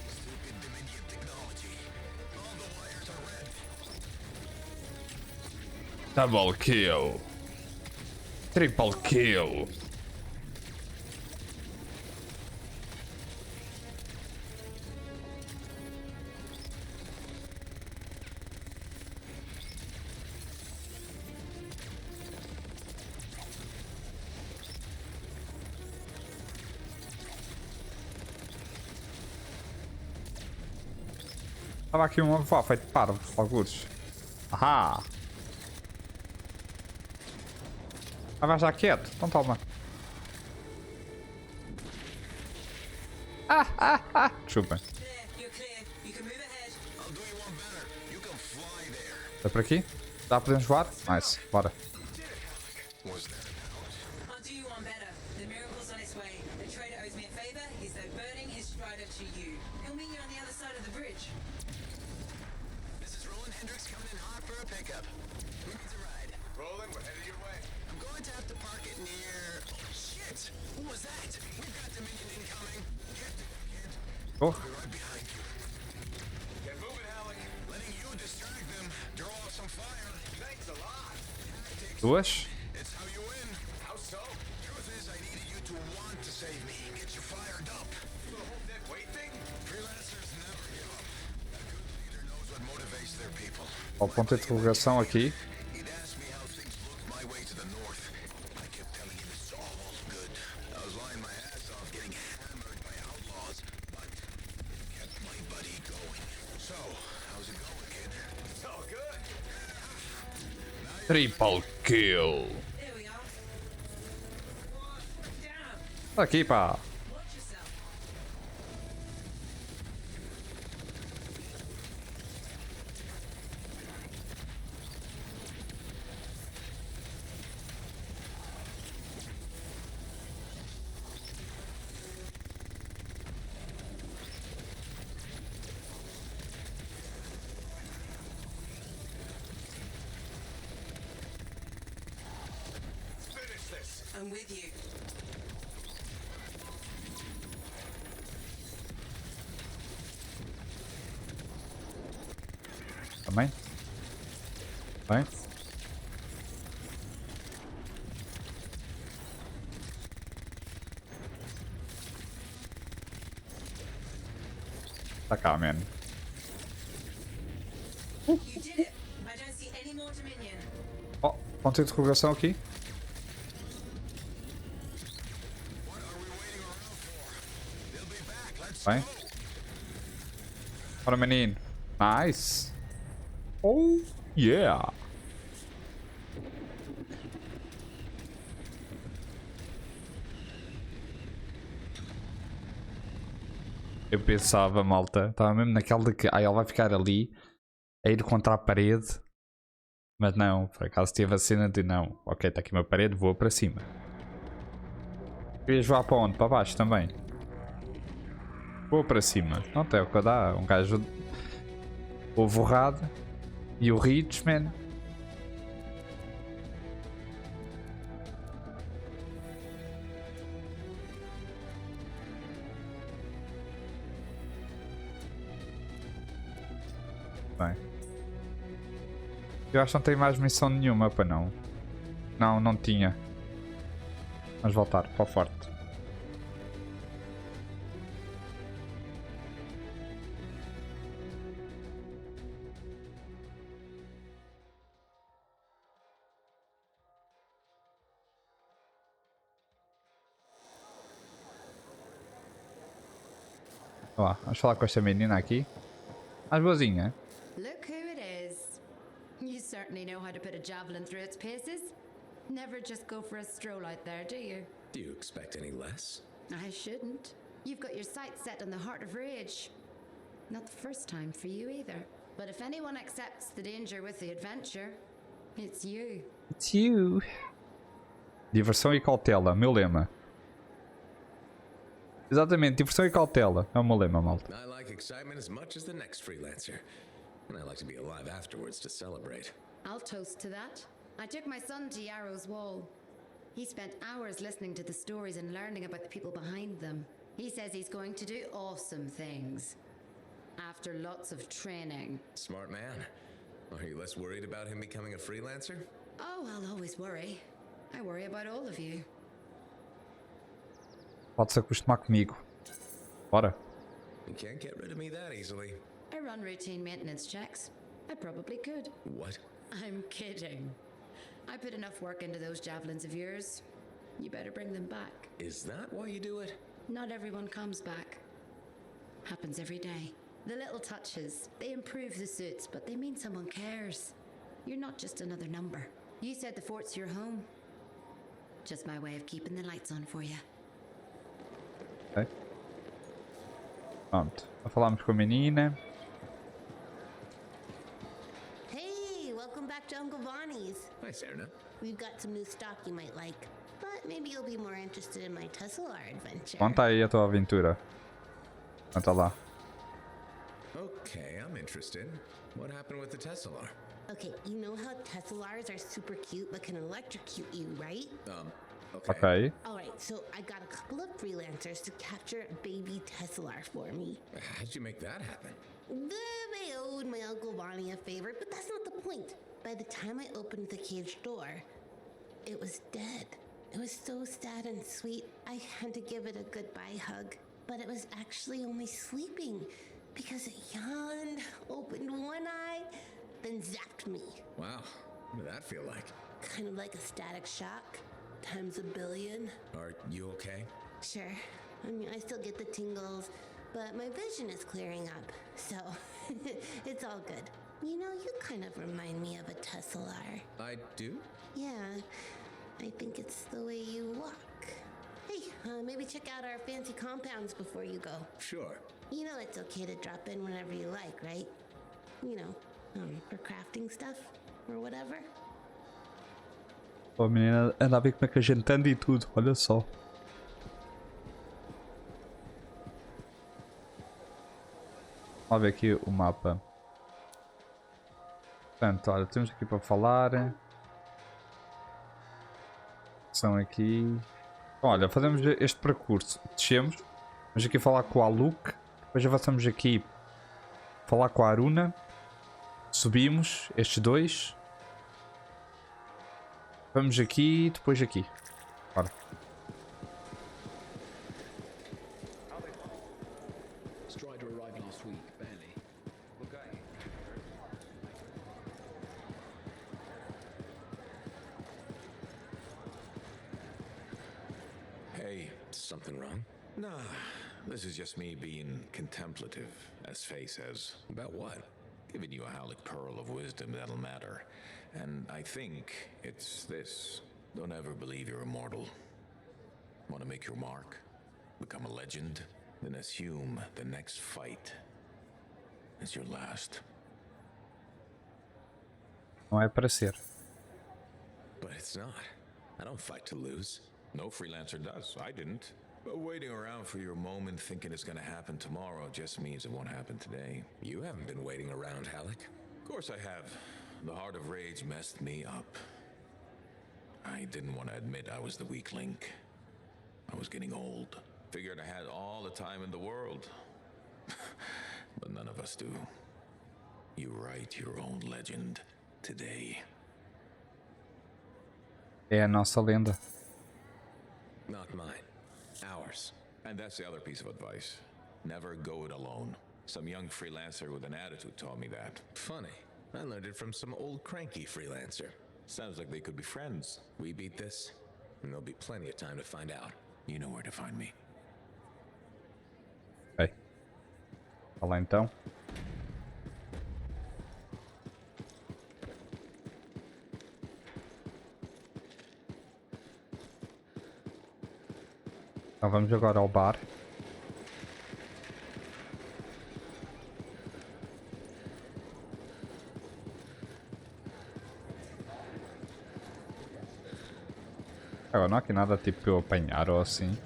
Stupid Dominion technology. All the wires are red. Double kill. Triple kill. Estava aqui um avó feito parvo, alguns. Ahá! Ah, vai já quieto? Então toma. Desculpem. É por aqui? Dá, podemos voar? Nice, bora. I'll do you one better. The miracle's on its way. The trader owes me a favor. He's burning his strider to you. He'll meet you on the other side of the bridge. This is Roland Hendricks coming in hot for a pickup. Who needs a ride? Roland, we're headed your way. I'm going to have to park it near... Oh, shit! Who was that? We've got Dominion incoming. Get to it, kid. Oh. We're right behind you. Get moving, Alec. Letting you distract them. Draw off some fire. Thanks a lot. Duas. It's how you win. How so? Truth is, I needed you to want to save me. Get you fired up. The whole dead weight thing? Freelancers never give up. A good leader knows what motivates their people. Ó, ponto de interrogação aqui. He'd asked me how things looked my way to the north. I kept telling him it's all good. I was lying my ass off getting hammered by outlaws, but kept my buddy going. So, how's it going, kid? It's all good. Triple kill. There we are. Damn. Tá aqui, pá. Watch yourself. Finish this. I'm with you. Também. Bem. Tá cá, man. You did it. I don't see any more Dominion. Ó, ponto de interrogação aqui. Bem. Bora, menino. Nice. Oh, yeah. Eu pensava, malta, estava mesmo naquela de que ele vai ficar ali a ir contra a parede. Mas não, por acaso teve a cena de não. Ok, está aqui uma parede, vou para cima. Querias voar para onde? Para baixo também. Vou para cima. Não tem o que dá. Um gajo. O Vorrado e o Richman. Bem. Eu acho que não tem mais missão nenhuma, para não. Não, não tinha. Vamos voltar para o forte. Ó, vamos falar com esta menina aqui. Mais boazinha. Look who it is. You certainly know how to put a javelin through its paces. Never just go for a stroll out there, do you? Do you expect any less? I shouldn't. You've got your sights set on the heart of rage. Not the first time for you either. But if anyone accepts the danger with the adventure, it's you. It's you. Diversão e cautela, meu lema. Exatamente, diversão e cautela. É o meu lema, malta. I like excitement as much as the next freelancer. And I like to be alive afterwards to celebrate. I'll toast to that. I took my son to Yarrow's Wall. He spent hours listening to the stories and learning about the people behind them. He says he's going to do awesome things. After lots of training. Smart man. Are you less worried about him becoming a freelancer? Oh, I'll always worry. I worry about all of you. Pode-se acostumar comigo. Bora. You can't get rid of me that easily. I run routine maintenance checks. I probably could. What? I'm kidding. I put enough work into those javelins of yours. You better bring them back. Is that why you do it? Not everyone comes back. Happens every day. The little touches, they improve the suits, but they mean someone cares. You're not just another number. You said the fort's your home. Just my way of keeping the lights on for you. Ok. Pronto. Falámos com a menina. Hey, welcome back to Uncle Bonnie's. Hi, Serna. We've got some new stock you might like, but maybe you'll be more interested in my Tesselar adventure. Conta aí a tua aventura. Conta lá. Okay, I'm interested. What happened with the Tesselar? Okay, you know how Tesselars are super cute but can electrocute you, right? Okay. Ok. Alright, so I got a couple of freelancers to capture a baby Tesselar for me. How'd you make that happen? They owed my Uncle Bonnie a favor, but that's not the point. By the time I opened the cage door, it was dead. It was so sad and sweet, I had to give it a goodbye hug. But it was actually only sleeping, because it yawned, opened one eye, then zapped me. Wow, what did that feel like? Kind of like a static shock, times a billion. Are you okay? Sure, I mean, I still get the tingles, but my vision is clearing up, so it's all good. You know, you kind of remind me of a Tesselar. I do? Yeah, I think it's the way you walk. Hey, maybe check out our fancy compounds before you go. Sure. You know it's okay to drop in whenever you like, right? You know, for crafting stuff or whatever. Pô, a menina anda a ver como é que a gente anda e tudo, olha só. Vamos ver aqui o mapa. Portanto, olha, temos aqui para falar. São aqui. Então, olha, fazemos este percurso. Descemos. Vamos aqui falar com o Aluk. Depois avançamos aqui. Falar com a Aruna. Subimos estes dois. Vamos aqui e depois aqui. Bora. Hey, something wrong? Nah, this is just me being contemplative, as Faye says. About what? Giving you a Halic pearl of wisdom that'll matter. And I think it's this. Don't ever believe you're immortal. Want to make your mark? Become a legend? Then assume the next fight is your last. Não é para ser. But it's not. I don't fight to lose. No freelancer does. I didn't. But waiting around for your moment thinking it's gonna happen tomorrow just means it won't happen today. You haven't been waiting around, Halleck. Of course I have. The heart of rage messed me up. I didn't want to admit I was the weak link. I was getting old. Figured I had all the time in the world. But none of us do. You write your own legend today. É a nossa lenda. Not mine. Ours. And that's the other piece of advice. Never go it alone. Some young freelancer with an attitude taught me that. Funny. I learned it from some old cranky freelancer. Sounds like they could be friends. We beat this, and there'll be plenty of time to find out. You know where to find me. Ok. Vai lá então. Então vamos agora ao bar. Agora não há aqui nada tipo para eu apanhar ou assim.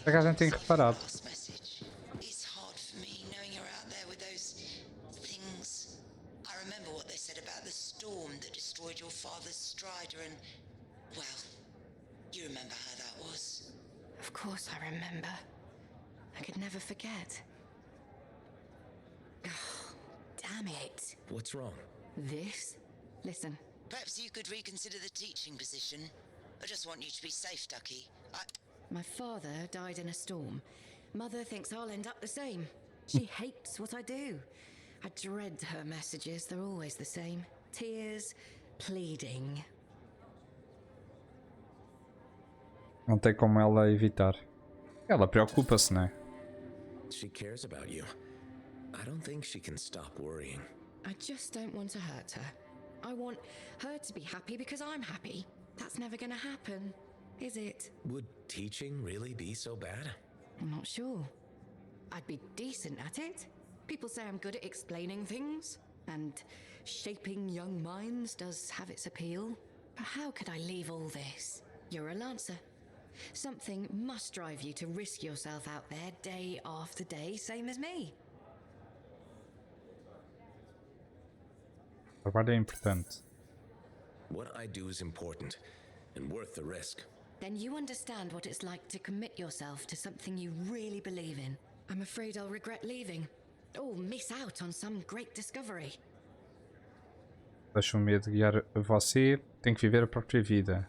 É que a gente tem reparado. It's hard for me knowing you're out there with those things. I remember what they said about the storm that destroyed your father's strider and, well, you remember how that was. Of course I remember. I could never forget. Oh, damn it. What's wrong? This? Listen, Perhaps you could reconsider the teaching position. I just want you to be safe, Ducky. my father died in a storm. Mother thinks I'll end up the same. She hates what I do. I dread her messages. They're always the same. Tears, pleading. Não tem como ela evitar. Ela preocupa-se, né? She cares about you. I don't think she can stop worrying. I just don't want to hurt her. I want her to be happy because I'm happy. That's never gonna happen, is it? Would teaching really be so bad? I'm not sure. I'd be decent at it. People say I'm good at explaining things, and shaping young minds does have its appeal. But how could I leave all this? You're a Lancer. Something must drive you to risk yourself out there day after day, same as me. Trabalho é importante. What I do is important, and worth the risk. Then you understand what it's like to commit yourself to something you really believe in. I'm afraid I'll regret leaving. Or miss out on some great discovery. Deixa o medo guiar você. Tem que viver a própria vida.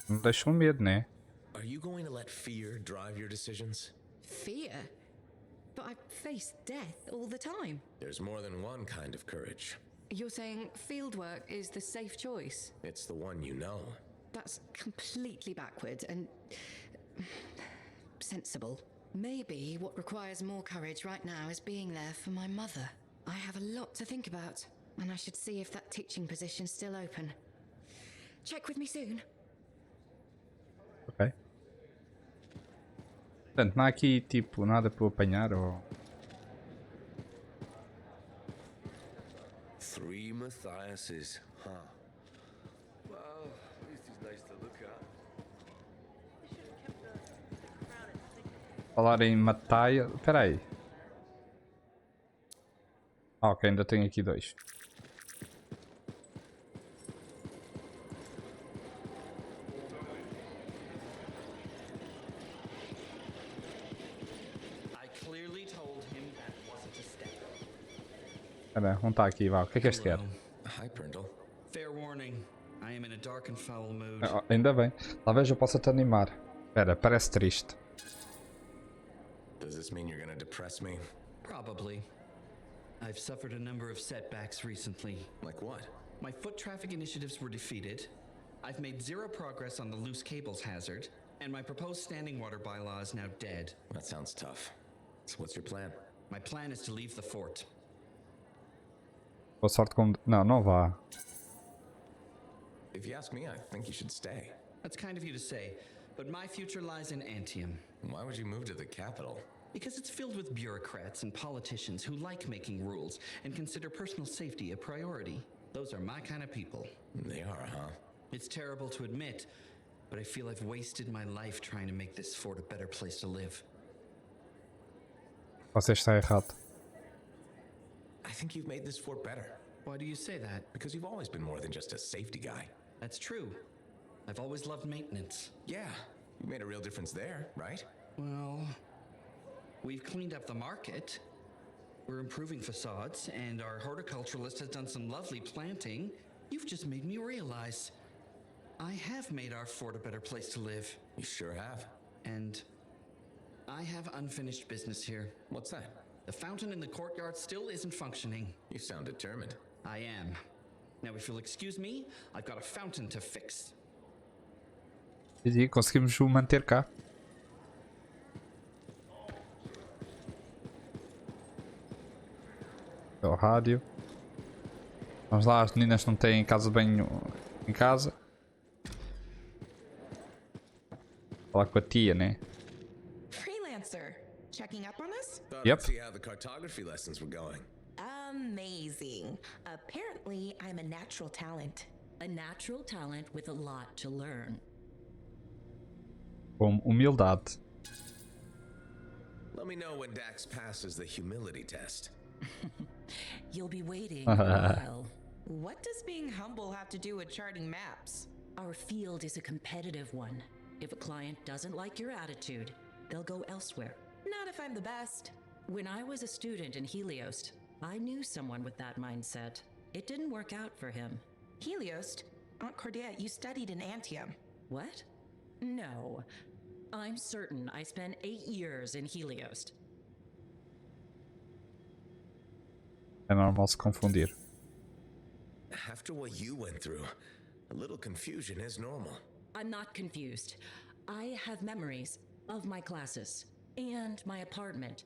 Não deixa o medo, né? Are you going to let fear drive your decisions? Fear? But I face death all the time. There's more than one kind of courage. You're saying fieldwork is the safe choice? It's the one you know. That's completely backward and sensible. Maybe what requires more courage right now is being there for my mother. I have a lot to think about, and I should see if that teaching position's still open. Check with me soon. Ok. Portanto, não há aqui tipo nada para eu apanhar ou... 3 Matthiases, huh? Well, at least he's nice to look at. Falar em Mataia... Espera aí. Ah, ok, ainda tenho aqui 2. Espera, não está aqui, vá. O que é que este quer? Hi, Prindle. Fair warning, I am in a dark and foul mood. Ainda bem. Talvez eu possa te animar. Espera, parece triste. Does this mean you're gonna depress me? Probably. I've suffered a number of setbacks recently. Like what? My foot traffic initiatives were defeated. I've made zero progress on the loose cables hazard, and my proposed standing water bylaw is now dead. That sounds tough. So what's your plan? My plan is to leave the fort. Boa sorte com... Não, não vá. If you ask me, I think you should stay. That's kind of you to say, but my future lies in Anthem. Why would you move to the capital? Because it's filled with bureaucrats and politicians who like making rules and consider personal safety a priority. Those are my kind of people. They are, huh? It's terrible to admit, but I feel I've wasted my life trying to make this fort a better place to live. Você está errado. I think you've made this fort better. Why do you say that? Because you've always been more than just a safety guy. That's true. I've always loved maintenance. Yeah, you made a real difference there, right? Well, we've cleaned up the market. We're we're improving facades, and our horticulturalist has done some lovely planting. You've just made me realize I have made our fort a better place to live. You sure have. And I have unfinished business here. What's that? The fountain in the courtyard still isn't functioning. You sound determined. I am. Now, if you'll excuse me, I've got a fountain to fix. E conseguimos o manter cá. É o rádio. Vamos lá, as meninas não têm casa de banho em casa. Falar com a tia, né? Freelancer, checking up on us? Thought Yep. I'd see how the cartography lessons were going. Amazing. Apparently, I'm a natural talent. A natural talent with a lot to learn. Com humildade. Let me know when Dax passes the humility test. You'll be waiting a while. What does being humble have to do with charting maps? Our field is a competitive one. If a client doesn't like your attitude, they'll go elsewhere. Not if I'm the best. When I was a student in Helios, I knew someone with that mindset. It didn't work out for him. Helios? Aunt Cordia, you studied in Anthem. What? No. I'm certain I spent 8 years in Helios. É normal se confundir. After what you went through, a little confusion is normal. I'm not confused. I have memories of my classes and my apartment.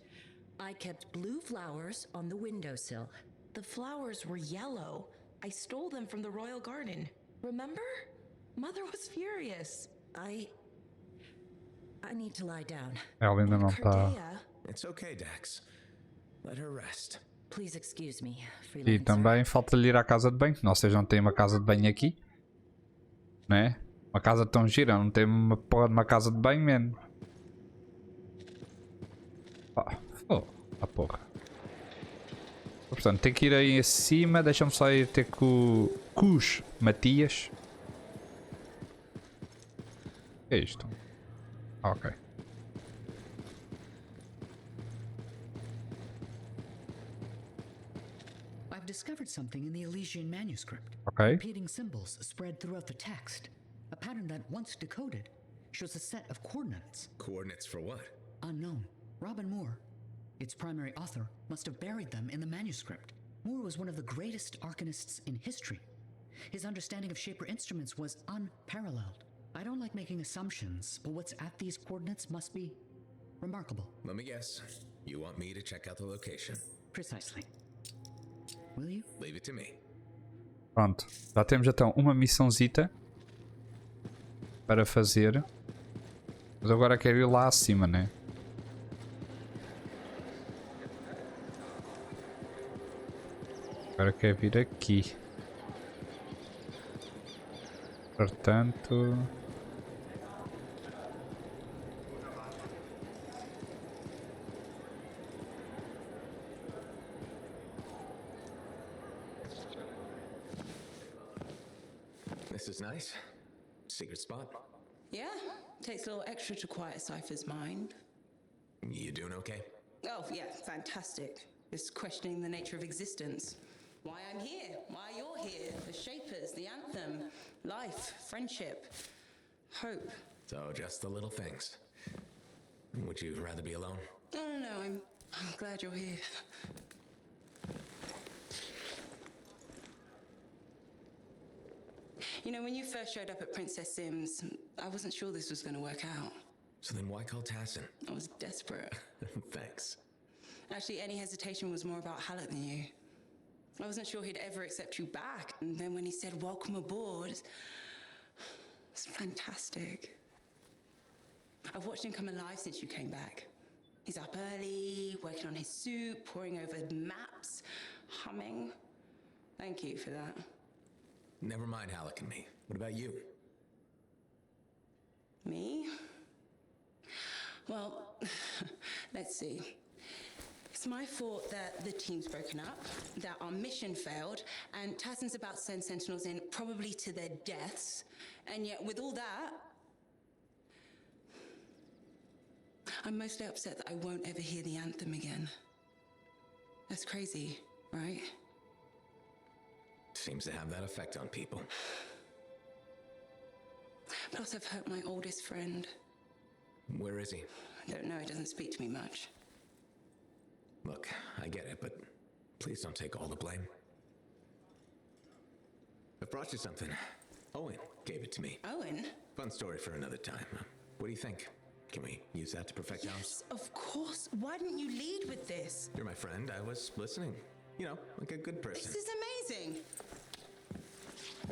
I kept blue flowers on the windowsill. The flowers were yellow. I stole them from the royal garden. Remember? Mother was furious. I need to lie down. Ela ainda não está. Cordia, It's okay, Dax. Let her rest. Please excuse me, E Freelancer. também falta-lhe ir à casa de banho. Vocês não têm uma casa de banho aqui? Né? Uma casa tão gira, não tem uma porra de uma casa de banho, man. Porra. Portanto, tem que ir aí acima. Deixa-me só ir ter com os Matias. O que é isto? Ok. I've discovered something in the Elysian manuscript. Ok. Repeating symbols spread throughout the text. A pattern that, once decoded, shows a set of coordinates. Coordinates for what? Unknown. Robin Moore, its primary author, must have buried them in the manuscript. Moore was one of the greatest arcanists in history. His understanding of Shaper instruments was unparalleled. I don't like making assumptions, but what's at these coordinates must be remarkable. Let me guess. You want me to check out the location? Precisely. Will you? Leave it to me. Pronto. Já temos então uma missãozita para fazer. Mas agora quero ir lá acima, né? Agora quero vir aqui. Portanto... This is nice. Secret spot. Yeah, takes a little extra to quiet Cypher's mind. You doing okay? Oh, yeah, fantastic. Just questioning the nature of existence. Why I'm here, why you're here, the Shapers, the Anthem, life, friendship, hope. So, just the little things. Would you rather be alone? No, I'm glad you're here. You know, when you first showed up at Princess Sim's, I wasn't sure this was going to work out. So then why call Tassin? I was desperate. Thanks. Actually, any hesitation was more about Halleck than you. I wasn't sure he'd ever accept you back. And then when he said, welcome aboard, it's fantastic. I've watched him come alive since you came back. He's up early, working on his suit, poring over maps, humming. Thank you for that. Never mind Halleck and me. What about you? Me? Well, let's see. It's my fault that the team's broken up, that our mission failed, and Tassin's about to send Sentinels in, probably to their deaths. And yet, with all that, I'm mostly upset that I won't ever hear the Anthem again. That's crazy, right? Seems to have that effect on people. Plus, I've hurt my oldest friend. Where is he? I don't know, he doesn't speak to me much. Look, I get it, but please don't take all the blame. I've brought you something. Owen gave it to me. Owen? Fun story for another time. What do you think? Can we use that to perfect ours? Yes, of course. Why didn't you lead with this? You're my friend. I was listening. You know, like a good person. This is amazing.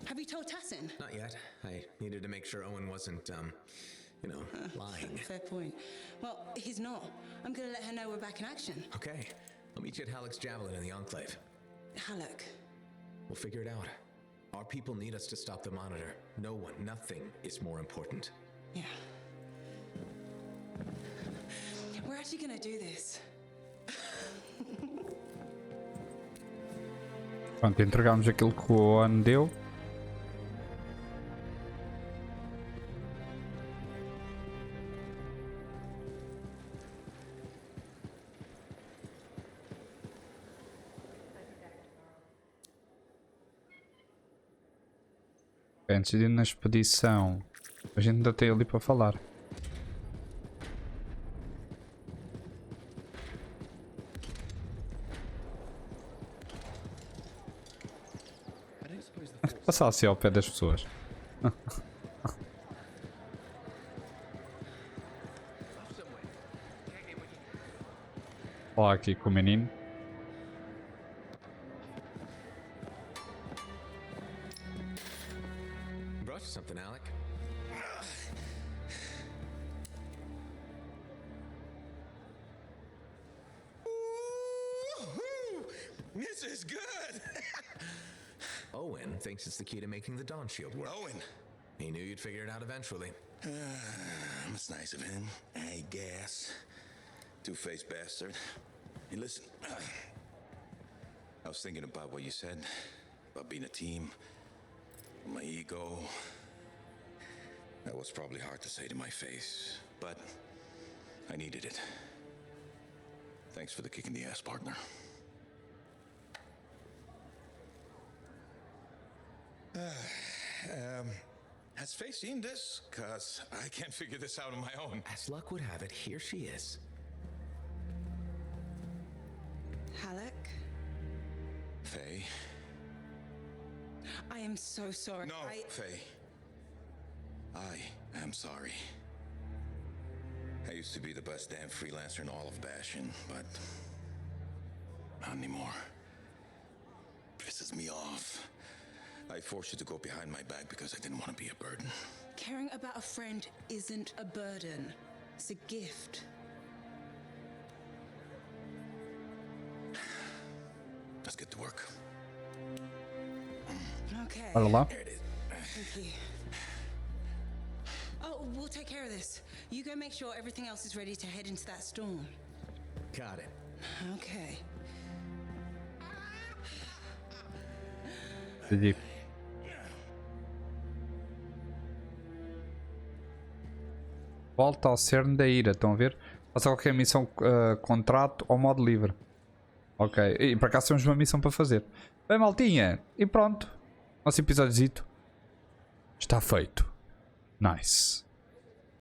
Have you told Tassin? Not yet. I needed to make sure Owen wasn't, you know, lying. Fair point. Well, he's not. I'm gonna let her know we're back in action. Okay. I'll meet you at Halleck's Javelin in the Enclave. Halleck. We'll figure it out. Our people need us to stop the Monitor. No one, nothing is more important. Yeah. We're actually gonna do this. Pronto, entregámos aquilo que o Owen deu. Antes de ir na expedição, a gente ainda tem ali para falar. Passar assim ao pé das pessoas. Olá aqui com o menino. Brought you something, Alec. This is good. Owen thinks it's the key to making the Dawn Shield work. Owen. He knew you'd figure it out eventually. That's nice of him, I guess. Two-faced bastard. Hey, listen. I was thinking about what you said about being a team. My ego. That was probably hard to say to my face, but I needed it. Thanks for the kick in the ass, partner. Has Faye seen this? Cause I can't figure this out on my own. As luck would have it, here she is. Halleck? Faye? I am so sorry. No, Faye. I am sorry. I used to be the best damn freelancer in all of Bastion, but not anymore. Pisses me off. I forced you to go behind my back because I didn't want to be a burden. Caring about a friend isn't a burden. It's a gift. Let's get to work. Okay. Olá. Thank you. Oh, we'll take care of this. You go make sure everything else is ready to head into that storm. Got it. Okay. Entendi. Volta ao cerne da ira, estão a ver? Faça qualquer missão, contrato ou modo livre. Ok, e para cá temos uma missão para fazer. Bem, maltinha, e pronto. Nosso episódiozito está feito. Nice.